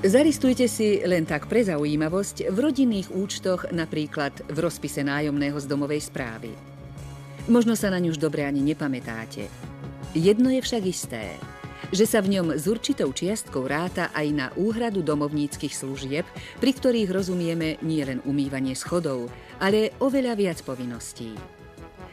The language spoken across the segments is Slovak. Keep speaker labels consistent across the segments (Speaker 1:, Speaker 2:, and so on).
Speaker 1: Zalistujte si len tak pre zaujímavosť v rodinných účtoch, napríklad v rozpise nájomného z domovej správy. Možno sa na ňu už dobre ani nepamätáte. Jedno je však isté, že sa v ňom s určitou čiastkou ráta aj na úhradu domovníckych služieb, pri ktorých rozumieme nielen umývanie schodov, ale oveľa viac povinností.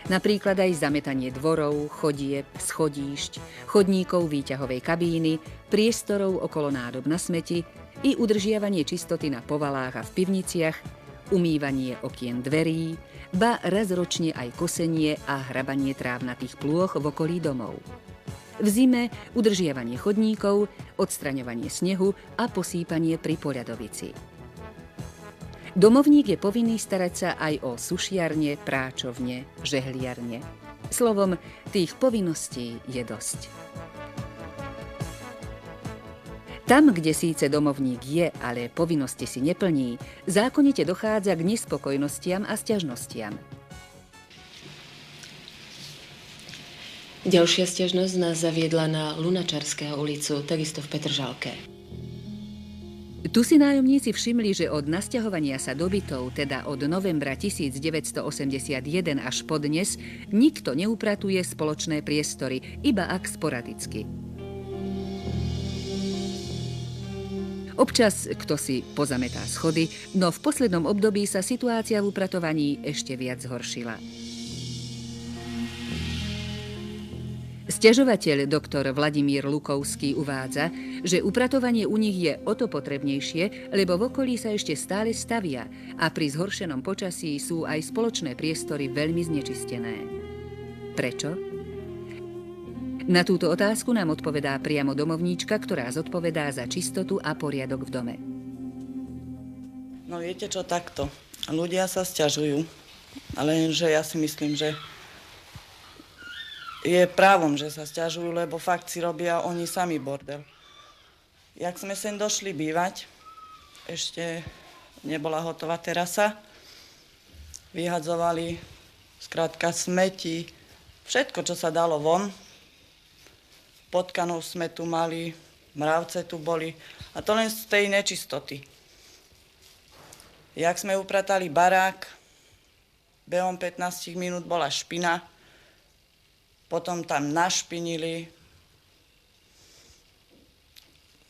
Speaker 1: Napríklad aj zametanie dvorov, chodieb, schodíšť, chodníkov výťahovej kabíny, priestorov okolo nádob na smeti i udržiavanie čistoty na povalách a v pivniciach, umývanie okien dverí, ba raz ročne aj kosenie a hrabanie trávnatých plôch v okolí domov. V zime udržiavanie chodníkov, odstraňovanie snehu a posýpanie pri poľadovici. Domovník je povinný starať sa aj o sušiarne, práčovne, žehliarne. Slovom, tých povinností je dosť. Tam, kde síce domovník je, ale povinnosti si neplní, zákonite dochádza k nespokojnostiam a sťažnostiam.
Speaker 2: Ďalšia sťažnosť nás zaviedla na Lunačarského ulicu, takisto v Petržalke.
Speaker 1: Tu si nájomníci všimli, že od nasťahovania sa do bytov, teda od novembra 1981 až po dnes, nikto neupratuje spoločné priestory, iba ak sporadicky. Občas kto si pozametá schody, no v poslednom období sa situácia v upratovaní ešte viac zhoršila. Sťažovateľ doktor Vladimír Lukovský uvádza, že upratovanie u nich je o to potrebnejšie, lebo v okolí sa ešte stále stavia a pri zhoršenom počasí sú aj spoločné priestory veľmi znečistené. Prečo? Na túto otázku nám odpovedá priamo domovníčka, ktorá zodpovedá za čistotu a poriadok v dome.
Speaker 3: No viete čo, takto. Ľudia sa sťažujú, lenže ja si myslím, že je právom, že sa sťažujú, lebo fakt si robia oni sami bordel. Jak sme sem došli bývať, ešte nebola hotová terasa, vyhadzovali skrátka smeti, všetko, čo sa dalo von. Potkanov sme tu mali, mravce tu boli, a to len z tej nečistoty. Jak sme upratali barák, behom 15 minút bola špina, potom tam našpinili,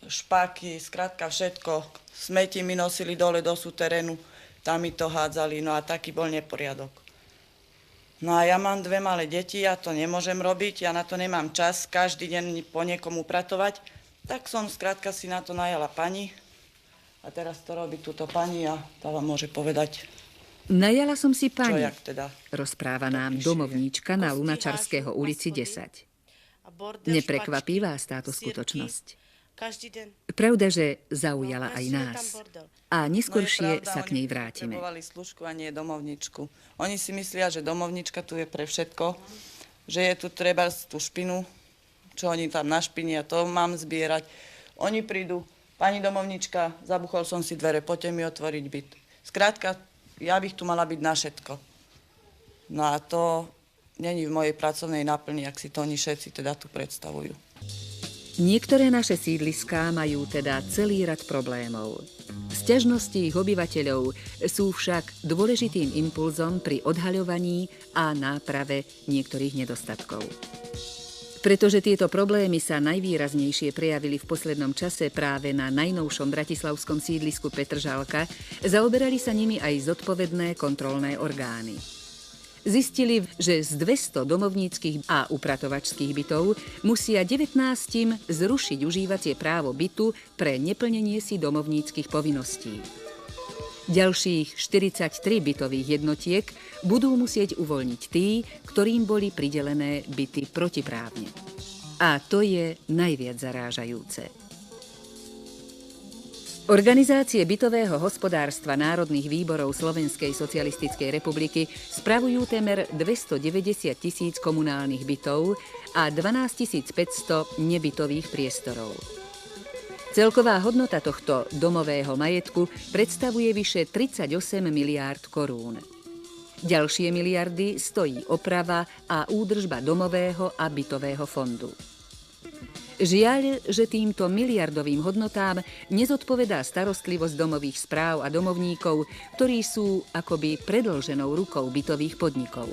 Speaker 3: špáky, skrátka všetko. Smeti mi nosili dole do súterénu, tam mi to hádzali, no a taký bol neporiadok. No a ja mám 2 malé deti, ja to nemôžem robiť, ja na to nemám čas, každý deň po niekom upratovať, tak som skrátka si na to najala pani a teraz to robí túto pani a tá vám môže povedať.
Speaker 1: Najala som si pani,
Speaker 3: teda?
Speaker 1: Rozpráva nám domovníčka na Lunačarského ulici 10. Neprekvapí vás táto skutočnosť. Pravda, že zaujala aj nás. A neskôršie sa k nej vrátime.
Speaker 3: Potrebovali služku a nie domovničku. Oni si myslia, že domovnička tu je pre všetko, že je tu treba tú špinu, čo oni tam našpinia, to mám zbierať. Oni prídu, pani domovnička, zabuchol som si dvere, poďte mi otvoriť byt. Skrátka, ja bych tu mala byť na všetko. No a to není v mojej pracovnej náplni, ak si to oni všetci teda tu predstavujú.
Speaker 1: Niektoré naše sídliská majú teda celý rad problémov. Sťažnosti ich obyvateľov sú však dôležitým impulzom pri odhaľovaní a náprave niektorých nedostatkov. Pretože tieto problémy sa najvýraznejšie prejavili v poslednom čase práve na najnovšom bratislavskom sídlisku Petržalka, zaoberali sa nimi aj zodpovedné kontrolné orgány. Zistili, že z 200 domovníckych a upratovačských bytov musia 19 zrušiť užívacie právo bytu pre neplnenie si domovníckych povinností. Ďalších 43 bytových jednotiek budú musieť uvoľniť tí, ktorým boli pridelené byty protiprávne. A to je najviac zarážajúce. Organizácie bytového hospodárstva národných výborov Slovenskej socialistickej republiky spravujú témer 290 000 komunálnych bytov a 12 500 nebytových priestorov. Celková hodnota tohto domového majetku predstavuje vyše 38 miliárd korún. Ďalšie miliardy stojí oprava a údržba domového a bytového fondu. Žiaľ, že týmto miliardovým hodnotám nezodpovedá starostlivosť domových správ a domovníkov, ktorí sú akoby predĺženou rukou bytových podnikov.